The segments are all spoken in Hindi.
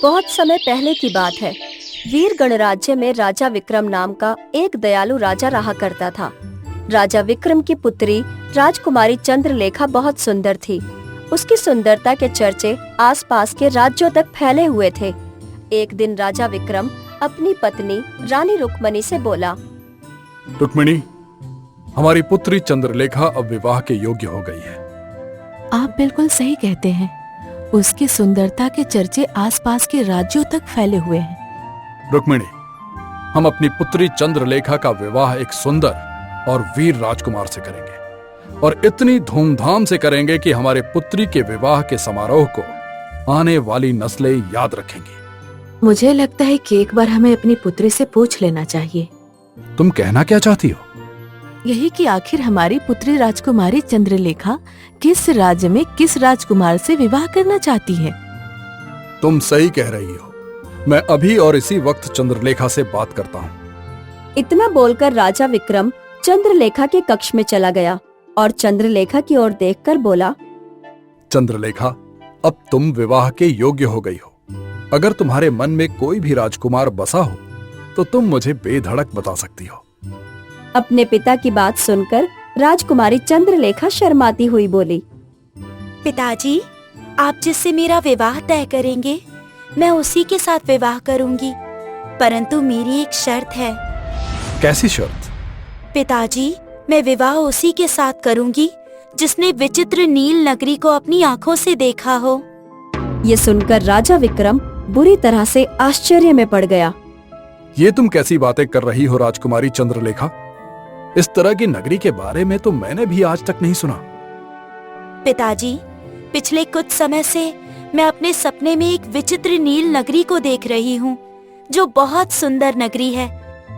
बहुत समय पहले की बात है। वीर गणराज्य में राजा विक्रम नाम का एक दयालु राजा रहा करता था। राजा विक्रम की पुत्री राजकुमारी चंद्रलेखा बहुत सुंदर थी। उसकी सुंदरता के चर्चे आसपास के राज्यों तक फैले हुए थे। एक दिन राजा विक्रम अपनी पत्नी रानी रुक्मणी से बोला, रुक्मिणी, हमारी पुत्री चंद्रलेखा अब विवाह के योग्य हो गई है। आप बिल्कुल सही कहते हैं। उसकी सुंदरता के चर्चे आसपास के राज्यों तक फैले हुए हैं। रुक्मिणी, हम अपनी पुत्री चंद्रलेखा का विवाह एक सुंदर और वीर राजकुमार से करेंगे और इतनी धूमधाम से करेंगे कि हमारे पुत्री के विवाह के समारोह को आने वाली नस्लें याद रखेंगी। मुझे लगता है कि एक बार हमें अपनी पुत्री से पूछ लेना चाहिए। तुम कहना क्या चाहती हो? यही कि आखिर हमारी पुत्री राजकुमारी चंद्रलेखा किस राज्य में किस राजकुमार से विवाह करना चाहती है। तुम सही कह रही हो। मैं अभी और इसी वक्त चंद्रलेखा से बात करता हूँ। इतना बोलकर राजा विक्रम चंद्रलेखा के कक्ष में चला गया और चंद्रलेखा की ओर देखकर बोला, चंद्रलेखा, अब तुम विवाह के योग्य हो गई हो। अगर तुम्हारे मन में कोई भी राजकुमार बसा हो तो तुम मुझे बेधड़क बता सकती हो। अपने पिता की बात सुनकर राजकुमारी चंद्रलेखा शर्माती हुई बोली, पिताजी, आप जिससे मेरा विवाह तय करेंगे मैं उसी के साथ विवाह करूंगी, परंतु मेरी एक शर्त है। कैसी शर्त? पिताजी, मैं विवाह उसी के साथ करूंगी जिसने विचित्र नील नगरी को अपनी आंखों से देखा हो। ये सुनकर राजा विक्रम बुरी तरह से आश्चर्य में पड़ गया। ये तुम कैसी बातें कर रही हो राजकुमारी चंद्रलेखा? इस तरह की नगरी के बारे में तो मैंने भी आज तक नहीं सुना। पिताजी, पिछले कुछ समय से मैं अपने सपने में एक विचित्र नील नगरी को देख रही हूँ, जो बहुत सुंदर नगरी है।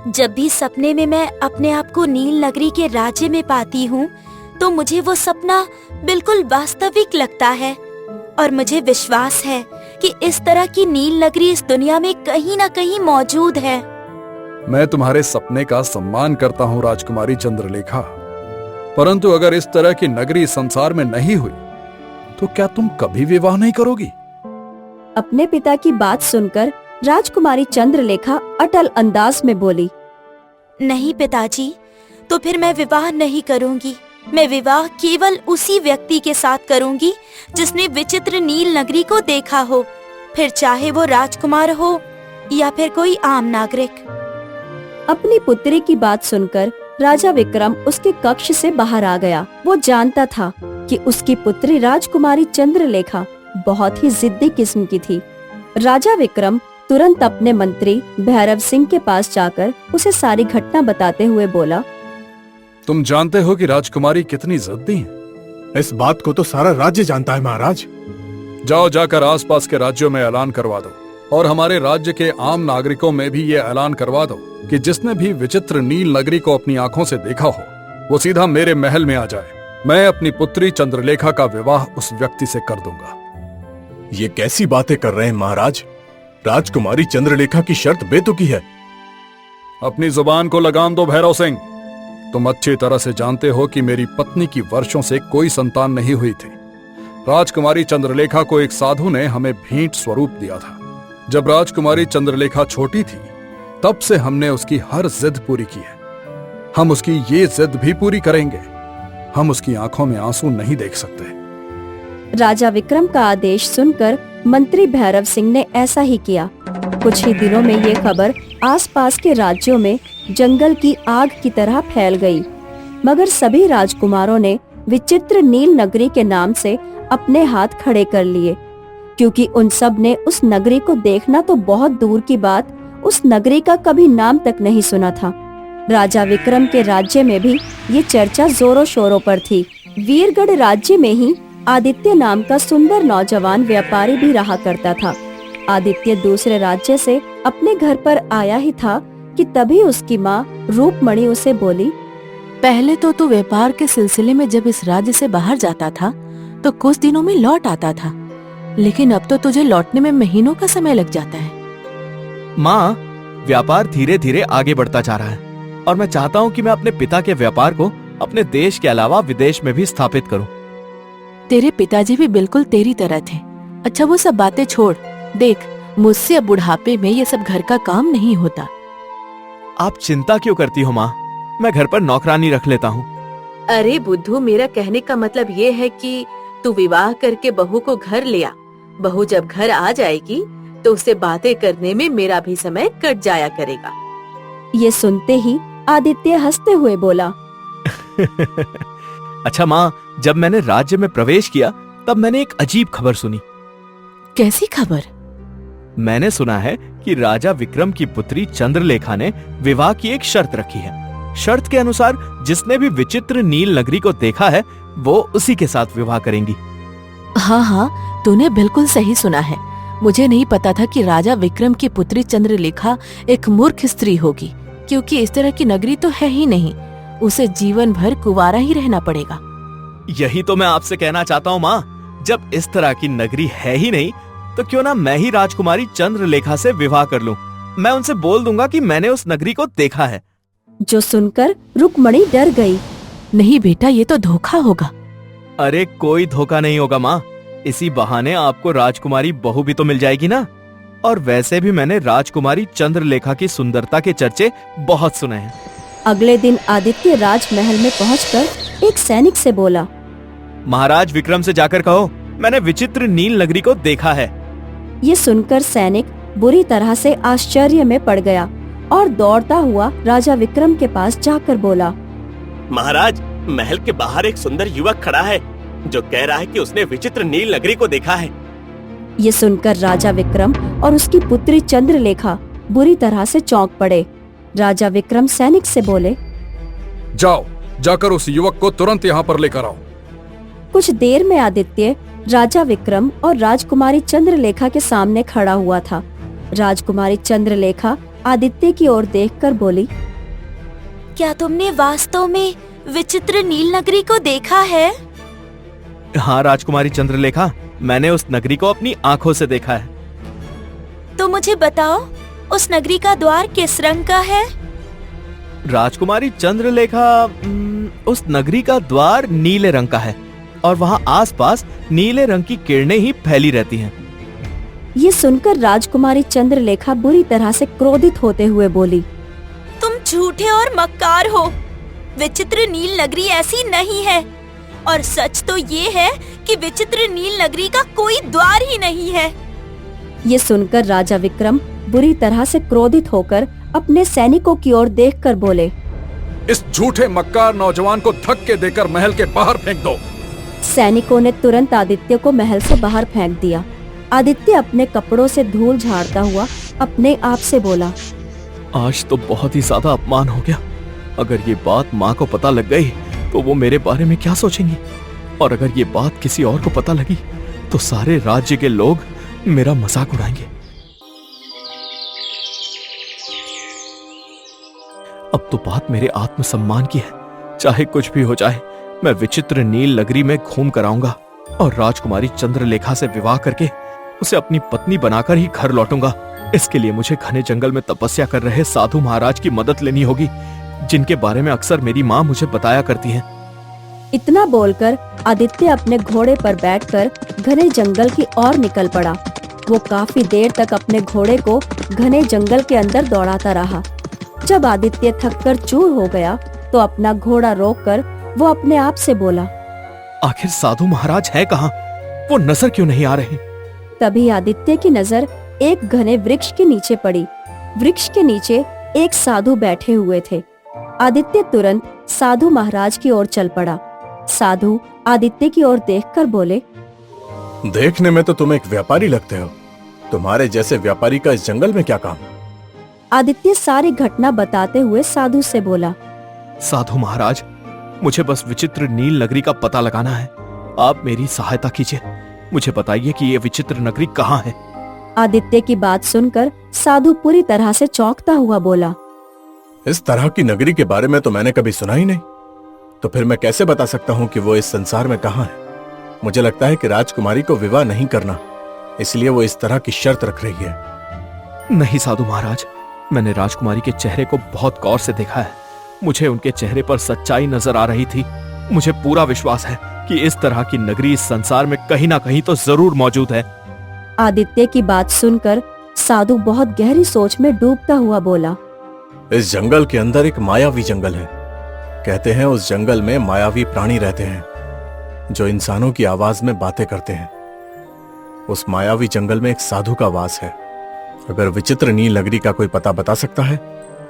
जब भी सपने में मैं अपने आप को नील नगरी के राज्य में पाती हूँ, तो मुझे वो सपना बिल्कुल वास्तविक लगता है और मुझे विश्वास है कि इस तरह की नील नगरी इस दुनिया में कहीं न कहीं मौजूद है। मैं तुम्हारे सपने का सम्मान करता हूँ राजकुमारी चंद्रलेखा, परंतु अगर इस तरह की नगरी संसार में नहीं हुई तो क्या तुम कभी विवाह नहीं करोगी? अपने पिता की बात सुनकर राजकुमारी चंद्रलेखा अटल अंदाज में बोली, नहीं पिताजी, तो फिर मैं विवाह नहीं करूंगी। मैं विवाह केवल उसी व्यक्ति के साथ करूंगी जिसने विचित्र नील नगरी को देखा हो, फिर चाहे वो राजकुमार हो या फिर कोई आम नागरिक। अपनी पुत्री की बात सुनकर राजा विक्रम उसके कक्ष से बाहर आ गया। वो जानता था कि उसकी पुत्री राजकुमारी चंद्रलेखा बहुत ही जिद्दी किस्म की थी। राजा विक्रम तुरंत अपने मंत्री भैरव सिंह के पास जाकर उसे सारी घटना बताते हुए बोला, तुम जानते हो कि राजकुमारी कितनी जिद्दी है। इस बात को तो सारा राज्य जानता है महाराज। जाओ जाकर आसपास के राज्यों में ऐलान करवा दो और हमारे राज्य के आम नागरिकों में भी ये ऐलान करवा दो कि जिसने भी विचित्र नील नगरी को अपनी आंखों से देखा हो वो सीधा मेरे महल में आ जाए। मैं अपनी पुत्री चंद्रलेखा का विवाह उस व्यक्ति से कर दूंगा। ये कैसी बातें कर रहे हैं महाराज? राजकुमारी चंद्रलेखा की शर्त बेतुकी है। अपनी जुबान को लगाम दो भैरव सिंह। तुम अच्छी तरह से जानते हो कि मेरी पत्नी की वर्षों से कोई संतान नहीं हुई थी। राजकुमारी चंद्रलेखा को एक साधु ने हमें भेंट स्वरूप दिया था। जब राजकुमारी चंद्रलेखा छोटी थी तब से हमने उसकी हर जिद पूरी की है। हम उसकी ये जिद भी पूरी करेंगे। हम उसकी आंखों में आंसू नहीं देख सकते। राजा विक्रम का आदेश सुनकर मंत्री भैरव सिंह ने ऐसा ही किया। कुछ ही दिनों में ये खबर आसपास के राज्यों में जंगल की आग की तरह फैल गई। मगर सभी राजकुमारों ने विचित्र नील नगरी के नाम से अपने हाथ खड़े कर लिए, क्योंकि उन सब ने उस नगरी को देखना तो बहुत दूर की बात, उस नगरी का कभी नाम तक नहीं सुना था। राजा विक्रम के राज्य में भी ये चर्चा जोरों शोरों पर थी। वीरगढ़ राज्य में ही आदित्य नाम का सुंदर नौजवान व्यापारी भी रहा करता था। आदित्य दूसरे राज्य से अपने घर पर आया ही था कि तभी उसकी माँ रूपमणि उसे बोली, पहले तो तू व्यापार के सिलसिले में जब इस राज्य से बाहर जाता था तो कुछ दिनों में लौट आता था, लेकिन अब तो तुझे लौटने में महीनों का समय लग जाता है। माँ, व्यापार धीरे धीरे आगे बढ़ता जा रहा है और मैं चाहता हूँ कि मैं अपने पिता के व्यापार को अपने देश के अलावा विदेश में भी स्थापित करूँ। तेरे पिताजी भी बिल्कुल तेरी तरह थे। अच्छा वो सब बातें छोड़, देख मुझसे अब बुढ़ापे में ये सब घर का काम नहीं होता। आप चिंता क्यों करती हो माँ? मैं घर पर नौकरानी रख लेता हूँ। अरे बुद्धू, मेरा कहने का मतलब ये है कि तू विवाह करके बहू को घर ले आ। बहू जब घर आ जाएगी तो उससे बातें करने में मेरा भी समय कट जाया करेगा। ये सुनते ही आदित्य हंसते हुए बोला। अच्छा माँ, जब मैंने राज्य में प्रवेश किया तब मैंने एक अजीब खबर सुनी। कैसी खबर? मैंने सुना है कि राजा विक्रम की पुत्री चंद्रलेखा ने विवाह की एक शर्त रखी है। शर्त के अनुसार जिसने भी विचित्र नील नगरी को देखा है वो उसी के साथ विवाह करेंगी। हाँ हाँ, तूने बिल्कुल सही सुना है। मुझे नहीं पता था कि राजा विक्रम की पुत्री चंद्रलेखा एक मूर्ख स्त्री होगी, क्योंकि इस तरह की नगरी तो है ही नहीं। उसे जीवन भर कुंवारा ही रहना पड़ेगा। यही तो मैं आपसे कहना चाहता हूँ माँ, जब इस तरह की नगरी है ही नहीं तो क्यों ना मैं ही राजकुमारी चंद्रलेखा से विवाह कर लूं। मैं उनसे बोल दूंगा कि मैंने उस नगरी को देखा है। जो सुनकर रुक्मणी डर गई। नहीं बेटा, ये तो धोखा होगा। अरे कोई धोखा नहीं होगा माँ, इसी बहाने आपको राजकुमारी बहू भी तो मिल जाएगी ना। और वैसे भी मैंने राजकुमारी चंद्रलेखा की सुंदरता के चर्चे बहुत सुने हैं। अगले दिन आदित्य राजमहल में पहुंचकर एक सैनिक से बोला। महाराज विक्रम से जाकर कहो मैंने विचित्र नील नगरी को देखा है। ये सुनकर सैनिक बुरी तरह से आश्चर्य में पड़ गया और दौड़ता हुआ राजा विक्रम के पास जाकर बोला। महाराज, महल के बाहर एक सुंदर युवक खड़ा है जो कह रहा है कि उसने विचित्र नील नगरी को देखा है। ये सुनकर राजा विक्रम और उसकी पुत्री चंद्रलेखा बुरी तरह से चौंक पड़े। राजा विक्रम सैनिक से बोले, जाओ, जाकर उस युवक को तुरंत यहाँ पर लेकर आओ। कुछ देर में आदित्य राजा विक्रम और राजकुमारी चंद्रलेखा के सामने खड़ा हुआ था। राजकुमारी चंद्रलेखा आदित्य की ओर देखकर बोली, क्या तुमने वास्तव में विचित्र नील नगरी को देखा है? हाँ राजकुमारी चंद्रलेखा, मैंने उस नगरी को अपनी आंखों से देखा है। तो मुझे बताओ, उस नगरी का द्वार किस रंग का है? राजकुमारी चंद्रलेखा, उस नगरी का द्वार नीले रंग का है और वहाँ आसपास नीले रंग की किरणें ही फैली रहती हैं। ये सुनकर राजकुमारी चंद्रलेखा बुरी तरह से क्रोधित होते हुए बोली, तुम झूठे और मक्कार हो। विचित्र नील नगरी ऐसी नहीं है और सच तो ये है कि विचित्र नील नगरी का कोई द्वार ही नहीं है। ये सुनकर राजा विक्रम बुरी तरह से क्रोधित होकर अपने सैनिकों की ओर देखकर बोले, इस झूठे मक्कार नौजवान को धक्के देकर महल के बाहर फेंक दो। सैनिकों ने तुरंत आदित्य को महल से बाहर फेंक दिया। आदित्य अपने कपड़ों से धूल झाड़ता हुआ अपने आप से बोला, आज तो बहुत ही ज्यादा अपमान हो गया। अगर ये बात माँ को पता लग गई तो वो मेरे बारे में क्या सोचेंगी, और अगर ये बात किसी और को पता लगी तो सारे राज्य के लोग मेरा मजाक उड़ाएंगे। अब तो बात मेरे आत्मसम्मान की है। चाहे कुछ भी हो जाए, मैं विचित्र नील नगरी में घूम कर आऊंगा और राजकुमारी चंद्रलेखा से विवाह करके उसे अपनी पत्नी बनाकर ही घर लौटूंगा। इसके लिए मुझे घने जंगल में तपस्या कर रहे साधु महाराज की मदद लेनी होगी, जिनके बारे में अक्सर मेरी माँ मुझे बताया करती हैं। इतना बोलकर आदित्य अपने घोड़े पर बैठकर घने जंगल की ओर निकल पड़ा। वो काफी देर तक अपने घोड़े को घने जंगल के अंदर दौड़ाता रहा। जब आदित्य थककर चूर हो गया तो अपना घोड़ा रोककर वो अपने आप से बोला, आखिर साधु महाराज है कहाँ? वो नजर क्यों नहीं आ रहे? तभी आदित्य की नजर एक घने वृक्ष के नीचे पड़ी। वृक्ष के नीचे एक साधु बैठे हुए थे। आदित्य तुरंत साधु महाराज की ओर चल पड़ा। साधु आदित्य की ओर देखकर बोले, देखने में तो तुम एक व्यापारी लगते हो। तुम्हारे जैसे व्यापारी का इस जंगल में क्या काम? आदित्य सारी घटना बताते हुए साधु से बोला, साधु महाराज, मुझे बस विचित्र नील नगरी का पता लगाना है। आप मेरी सहायता कीजिए। मुझे बताइए कि ये विचित्र नगरी कहाँ है। आदित्य की बात सुनकर साधु पूरी तरह से चौंकता हुआ बोला, इस तरह की नगरी के बारे में तो मैंने कभी सुना ही नहीं। तो फिर मैं कैसे बता सकता हूँ कि वो इस संसार में कहाँ है? मुझे लगता है कि राजकुमारी को विवाह नहीं करना, इसलिए वो इस तरह की शर्त रख रही है। नहीं साधु महाराज, मैंने राजकुमारी के चेहरे को बहुत गौर से देखा है। मुझे उनके चेहरे पर सच्चाई नजर आ रही थी। मुझे पूरा विश्वास है कि इस तरह की नगरी इस संसार में कहीं ना कहीं तो जरूर मौजूद है। आदित्य की बात सुनकर साधु बहुत गहरी सोच में डूबता हुआ बोला। इस जंगल के अंदर एक मायावी जंगल है। कहते हैं उस जंगल में मायावी प्राणी रहते हैं जो इंसानों की आवाज में बातें करते हैं। उस मायावी जंगल में एक साधु का वास है। अगर विचित्र नील नगरी का कोई पता बता सकता है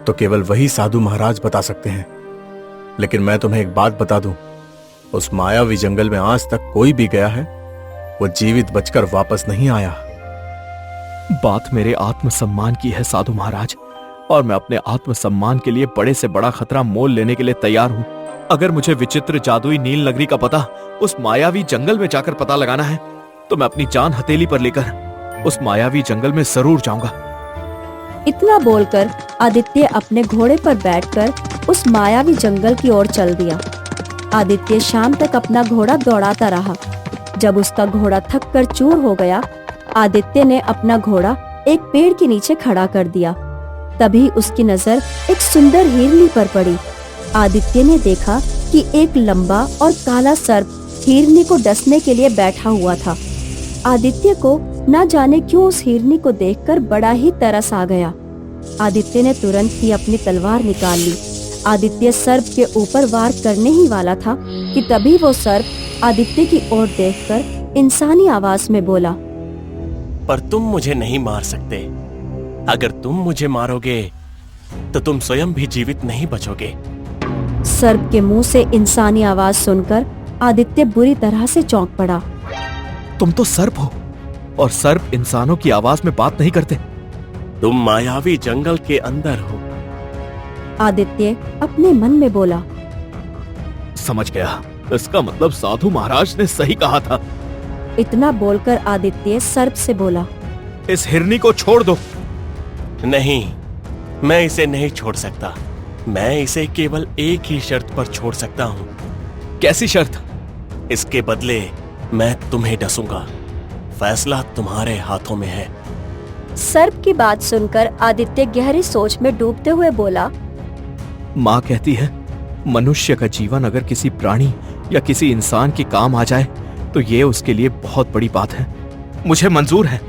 तो केवल वही साधु महाराज बता सकते हैं। लेकिन मैं तुम्हें एक बात बता दूं, उस मायावी जंगल में आज तक कोई भी गया है वो जीवित बचकर वापस नहीं आया। बात मेरे आत्मसम्मान की है साधु महाराज, और मैं अपने आत्मसम्मान के लिए बड़े से बड़ा खतरा मोल लेने के लिए तैयार हूं। अगर मुझे विचित्र जादुई नील नगरी का पता उस मायावी जंगल में जाकर पता लगाना है तो मैं अपनी जान हथेली पर लेकर उस मायावी जंगल में जरूर जाऊंगा। इतना बोलकर आदित्य अपने घोड़े पर बैठकर उस मायावी जंगल की ओर चल दिया। आदित्य शाम तक अपना घोड़ा दौड़ाता रहा। जब उसका घोड़ा थक कर चूर हो गया, आदित्य ने अपना घोड़ा एक पेड़ के नीचे खड़ा कर दिया। तभी उसकी नजर एक सुंदर हिरनी पर पड़ी। आदित्य ने देखा कि एक लंबा और काला सर्प हिरनी को डसने के लिए बैठा हुआ था। आदित्य को न जाने क्यों उस हिरनी को देखकर बड़ा ही तरस आ गया। आदित्य ने तुरंत ही अपनी तलवार निकाल ली। आदित्य सर्प के ऊपर वार करने ही वाला था कि तभी वो सर्प आदित्य की ओर देखकर इंसानी आवाज में बोला, पर तुम मुझे नहीं मार सकते। अगर तुम मुझे मारोगे तो तुम स्वयं भी जीवित नहीं बचोगे। सर्प के मुंह से इंसानी आवाज सुनकर आदित्य बुरी तरह से चौंक पड़ा। तुम तो सर्प हो, और सर्प इंसानों की आवाज में बात नहीं करते। तुम मायावी जंगल के अंदर हो। आदित्य अपने मन में बोला। समझ गया, इसका मतलब साधु महाराज ने सही कहा था। इतना बोलकर आदित्य सर्प से बोला, इस हिरनी को छोड़ दो। नहीं, मैं इसे नहीं छोड़ सकता। मैं इसे केवल एक ही शर्त पर छोड़ सकता हूँ। कैसी शर्त? इसके बदले मैं तुम्हें डसूंगा। फैसला तुम्हारे हाथों में है। सर्प की बात सुनकर आदित्य गहरी सोच में डूबते हुए बोला, माँ कहती है मनुष्य का जीवन अगर किसी प्राणी या किसी इंसान के काम आ जाए तो ये उसके लिए बहुत बड़ी बात है। मुझे मंजूर है।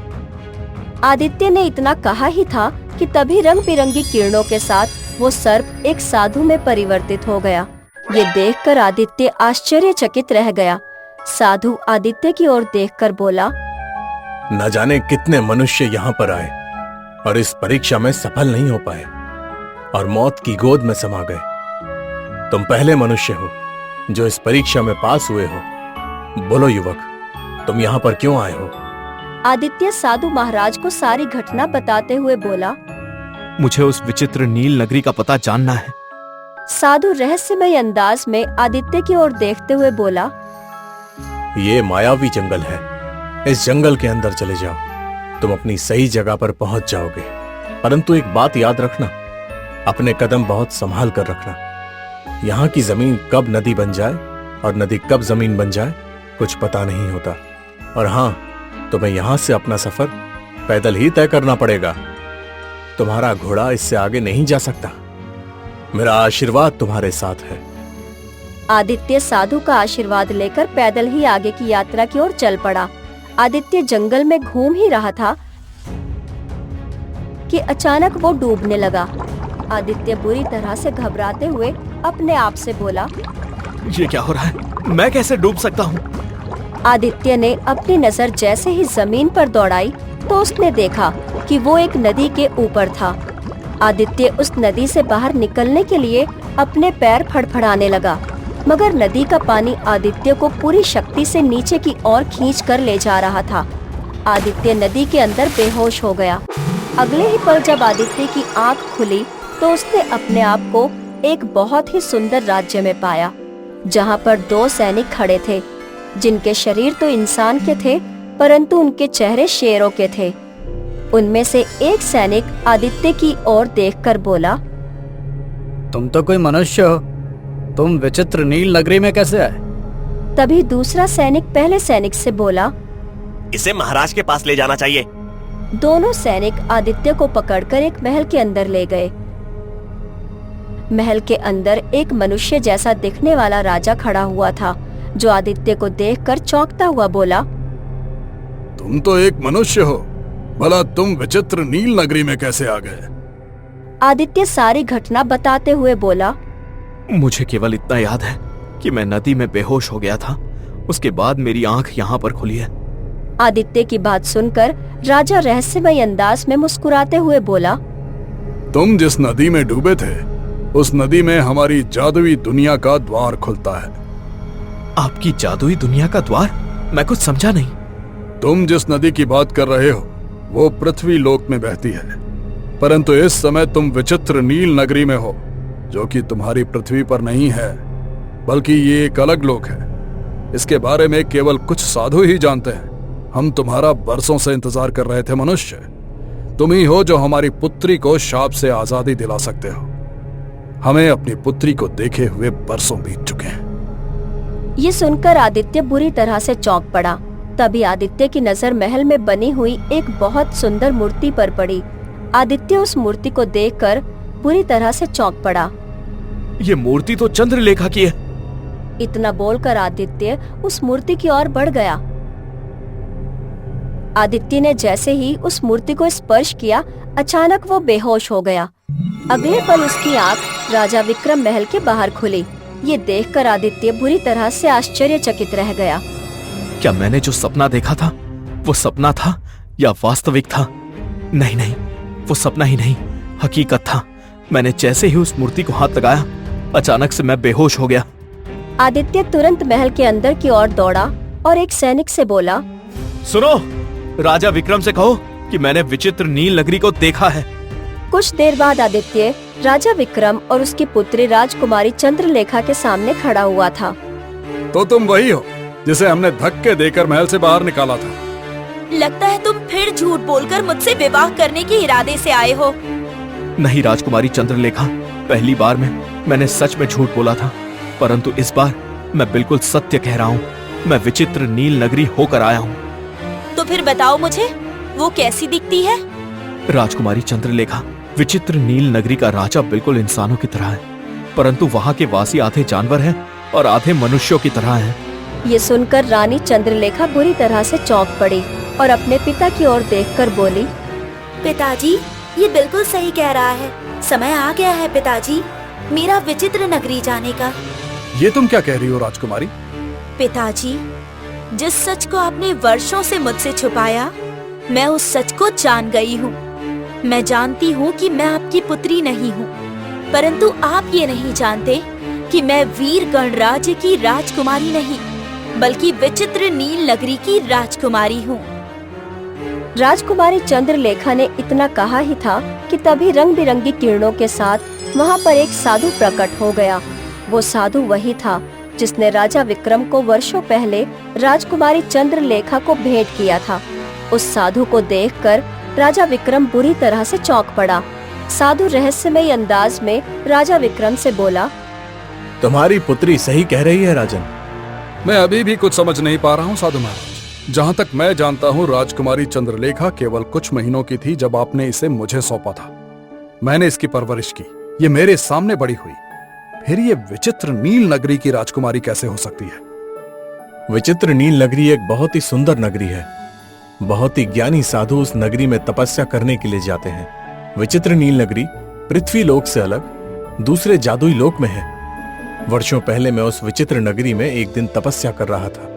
आदित्य ने इतना कहा ही था कि तभी रंग बिरंगी किरणों के साथ वो सर्प एक साधु में परिवर्तित हो गया। ये देखकर आदित्य आश्चर्यचकित रह गया। साधु आदित्य की ओर देखकर बोला, न जाने कितने मनुष्य यहाँ पर आए और इस परीक्षा में सफल नहीं हो पाए और मौत की गोद में समा गए। तुम पहले मनुष्य हो जो इस परीक्षा में पास हुए हो। बोलो युवक, तुम यहाँ पर क्यों आए हो? आदित्य साधु महाराज को सारी घटना बताते हुए बोला, मुझे उस विचित्र नील नगरी का पता जानना है। साधु रहस्यमय अंदाज में आदित्य की ओर देखते हुए बोला, ये मायावी जंगल है। इस जंगल के अंदर चले जाओ, तुम अपनी सही जगह पर पहुंच जाओगे। परंतु एक बात याद रखना, अपने कदम बहुत संभाल कर रखना। यहाँ की जमीन कब नदी बन जाए और नदी कब जमीन बन जाए कुछ पता नहीं होता। और हाँ, तुम्हें यहाँ से अपना सफर पैदल ही तय करना पड़ेगा। तुम्हारा घोड़ा इससे आगे नहीं जा सकता। मेरा आशीर्वाद तुम्हारे साथ है। आदित्य साधु का आशीर्वाद लेकर पैदल ही आगे की यात्रा की ओर चल पड़ा। आदित्य जंगल में घूम ही रहा था कि अचानक वो डूबने लगा। आदित्य बुरी तरह से घबराते हुए अपने आप से बोला, ये क्या हो रहा है? मैं कैसे डूब सकता हूँ? आदित्य ने अपनी नजर जैसे ही जमीन पर दौड़ाई तो उसने देखा कि वो एक नदी के ऊपर था। आदित्य उस नदी से बाहर निकलने के लिए अपने पैर फड़फड़ाने लगा, मगर नदी का पानी आदित्य को पूरी शक्ति से नीचे की ओर खींच कर ले जा रहा था। आदित्य नदी के अंदर बेहोश हो गया। अगले ही पल जब आदित्य की आंख खुली तो उसने अपने आप को एक बहुत ही सुंदर राज्य में पाया, जहां पर दो सैनिक खड़े थे, जिनके शरीर तो इंसान के थे परंतु उनके चेहरे शेरों के थे। उनमें से एक सैनिक आदित्य की ओर देखकर बोला, तुम तो कोई मनुष्य हो, तुम विचित्र नील नगरी में कैसे आए? तभी दूसरा सैनिक पहले सैनिक से बोला, इसे महाराज के पास ले जाना चाहिए। दोनों सैनिक आदित्य को पकड़कर एक महल के अंदर ले गए। महल के अंदर एक मनुष्य जैसा दिखने वाला राजा खड़ा हुआ था, जो आदित्य को देखकर चौंकता हुआ बोला, तुम तो एक मनुष्य हो भला तुम विचित्र नील नगरी में कैसे आ गए? आदित्य सारी घटना बताते हुए बोला। मुझे केवल इतना याद है कि मैं नदी में बेहोश हो गया था। उसके बाद मेरी आंख यहाँ पर खुली है। आदित्य की बात सुनकर राजा रहस्यमय अंदाज में मुस्कुराते हुए बोला। तुम जिस नदी में डूबे थे, उस नदी में हमारी जादुई दुनिया का द्वार खुलता है। आपकी जादुई दुनिया का द्वार? मैं कुछ समझा नहीं। तुम जिस नदी की बात कर रहे हो वो पृथ्वी लोक में बहती है, परंतु इस समय तुम विचित्र नील नगरी में हो, जो कि तुम्हारी पृथ्वी पर नहीं है, बल्कि ये एक अलग लोक है। इसके बारे में केवल कुछ साधु ही जानते हैं। हम तुम्हारा बरसों से इंतजार कर रहे थे मनुष्य। तुम ही हो जो हमारी पुत्री को शाप से आजादी दिला सकते हो। हमें अपनी पुत्री को देखे हुए बरसों बीत चुके हैं। ये सुनकर आदित्य बुरी तरह से चौंक पड़ा। तभी आदित्य की नजर महल में बनी हुई एक बहुत सुंदर मूर्ति पर पड़ी। आदित्य उस मूर्ति को देखकर बुरी तरह से चौंक पड़ा। ये मूर्ति तो चंद्रलेखा की है। इतना बोलकर आदित्य उस मूर्ति की ओर बढ़ गया। आदित्य ने जैसे ही उस मूर्ति को स्पर्श किया, अचानक वो बेहोश हो गया। अगले पल उसकी आंख राजा विक्रम महल के बाहर खुली। ये देखकर आदित्य बुरी तरह से आश्चर्यचकित रह गया। क्या मैंने जो सपना देखा था वो सपना था या वास्तविक था? नहीं नहीं, वो सपना ही नहीं, हकीकत था। मैंने जैसे ही उस मूर्ति को हाथ लगाया, अचानक से मैं बेहोश हो गया। आदित्य तुरंत महल के अंदर की ओर दौड़ा और एक सैनिक से बोला। सुनो, राजा विक्रम से कहो कि मैंने विचित्र नील नगरी को देखा है। कुछ देर बाद आदित्य राजा विक्रम और उसकी पुत्री राजकुमारी चंद्रलेखा के सामने खड़ा हुआ था। तो तुम वही हो जिसे हमने धक्के देकर महल से बाहर निकाला था। लगता है तुम फिर झूठ बोलकर मुझसे विवाह करने के इरादे से आए हो। नहीं राजकुमारी चंद्रलेखा, पहली बार में मैंने सच में झूठ बोला था, परंतु इस बार मैं बिल्कुल सत्य कह रहा हूँ। मैं विचित्र नील नगरी होकर आया हूँ। तो फिर बताओ मुझे, वो कैसी दिखती है? राजकुमारी चंद्रलेखा, विचित्र नील नगरी का राजा बिल्कुल इंसानों की तरह है, परंतु वहाँ के वासी आधे जानवर हैं और आधे मनुष्यों की तरह हैं। ये सुनकर रानी चंद्रलेखा बुरी तरह से चौंक पड़ी और अपने पिता की ओर देखकर बोली। पिताजी, ये बिल्कुल सही कह रहा है। समय आ गया है पिताजी, मेरा विचित्र नगरी जाने का। ये तुम क्या कह रही हो राजकुमारी? पिताजी, जिस सच को आपने वर्षों से मुझसे छुपाया, मैं उस सच को जान गई हूँ। मैं जानती हूँ कि मैं आपकी पुत्री नहीं हूँ, परंतु आप ये नहीं जानते कि मैं वीर गणराज्य की राजकुमारी नहीं, बल्कि विचित्र नील नगरी की राजकुमारी हूँ। राजकुमारी चंद्रलेखा ने इतना कहा ही था कि तभी रंग बिरंगी किरणों के साथ वहाँ पर एक साधु प्रकट हो गया। वो साधु वही था जिसने राजा विक्रम को वर्षों पहले राजकुमारी चंद्रलेखा को भेंट किया था। उस साधु को देखकर राजा विक्रम बुरी तरह से चौंक पड़ा। साधु रहस्यमय अंदाज में राजा विक्रम से बोला। तुम्हारी पुत्री सही कह रही है राजन। मैं अभी भी कुछ समझ नहीं पा रहा हूँ साधु महाराज। जहाँ तक मैं जानता हूँ, राजकुमारी चंद्रलेखा केवल कुछ महीनों की थी जब आपने इसे मुझे सौंपा था। मैंने इसकी परवरिश की, ये मेरे सामने बड़ी हुई। फिर ये विचित्र नील नगरी की राजकुमारी कैसे हो सकती है? विचित्र नील नगरी एक बहुत ही सुंदर नगरी है। बहुत ही ज्ञानी साधु उस नगरी में तपस्या करने के लिए जाते हैं। विचित्र नील नगरी पृथ्वी लोक से अलग दूसरे जादुई लोक में है। वर्षों पहले मैं उस विचित्र नगरी में एक दिन तपस्या कर रहा था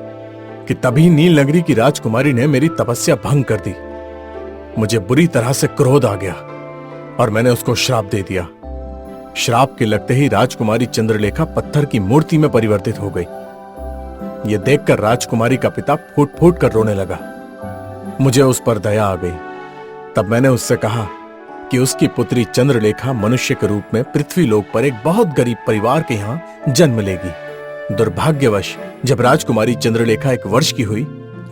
कि तभी नील नगरी की राजकुमारी ने मेरी तपस्या भंग कर दी। मुझे बुरी तरह से क्रोध आ गया और मैंने उसको श्राप दे दिया। श्राप के लगते ही राजकुमारी चंद्रलेखा पत्थर की मूर्ति में परिवर्तित हो गई। यह देखकर राजकुमारी का पिता फूट फूट कर रोने लगा। मुझे उस पर दया आ गई। तब मैंने उससे कहा कि उसकी पुत्री चंद्रलेखा मनुष्य के रूप में पृथ्वी लोक पर एक बहुत गरीब परिवार के यहाँ जन्म लेगी। दुर्भाग्यवश जब राजकुमारी चंद्रलेखा 1 वर्ष की हुई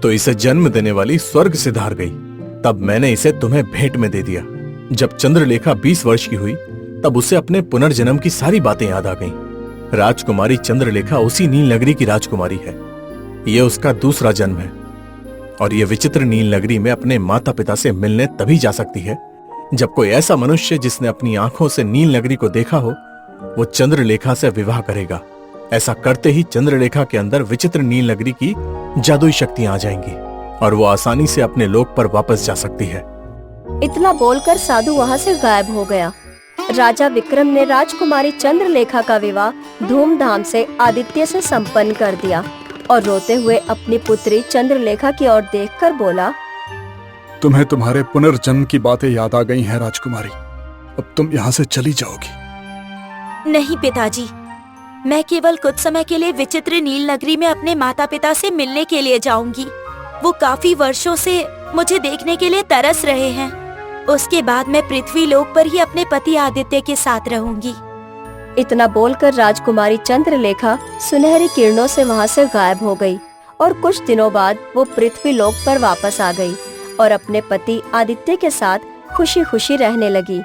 तो इसे जन्म देने वाली स्वर्ग से धार गई। तब मैंने इसे तुम्हें भेंट में दे दिया। जब चंद्रलेखा 20 वर्ष की हुई तब उसे अपने पुनर्जन्म की सारी बातें याद आ गईं। राजकुमारी चंद्रलेखा उसी नील नगरी की राजकुमारी है। यह उसका दूसरा जन्म है और यह विचित्र नील नगरी में अपने माता पिता से मिलने तभी जा सकती है जब कोई ऐसा मनुष्य जिसने अपनी आंखों से नील नगरी को देखा हो वो चंद्रलेखा से विवाह करेगा। ऐसा करते ही चंद्रलेखा के अंदर विचित्र नील नगरी की जादुई शक्तियां आ जाएंगी और वो आसानी से अपने लोक पर वापस जा सकती है। इतना बोलकर साधु वहाँ से गायब हो गया। राजा विक्रम ने राजकुमारी चंद्रलेखा का विवाह धूमधाम से आदित्य से संपन्न कर दिया और रोते हुए अपनी पुत्री चंद्रलेखा की ओर देखकर बोला, तुम्हें तुम्हारे पुनर्जन्म की बातें याद आ गई हैं राजकुमारी। अब तुम यहाँ से चली जाओगी। नहीं पिताजी, मैं केवल कुछ समय के लिए विचित्र नील नगरी में अपने माता पिता से मिलने के लिए जाऊंगी। वो काफी वर्षों से मुझे देखने के लिए तरस रहे हैं। उसके बाद मैं पृथ्वी लोक पर ही अपने पति आदित्य के साथ रहूंगी। इतना बोलकर राजकुमारी चंद्रलेखा सुनहरी किरणों से वहाँ से गायब हो गई और कुछ दिनों बाद वो पृथ्वी लोक पर वापस आ गई और अपने पति आदित्य के साथ खुशी खुशी रहने लगी।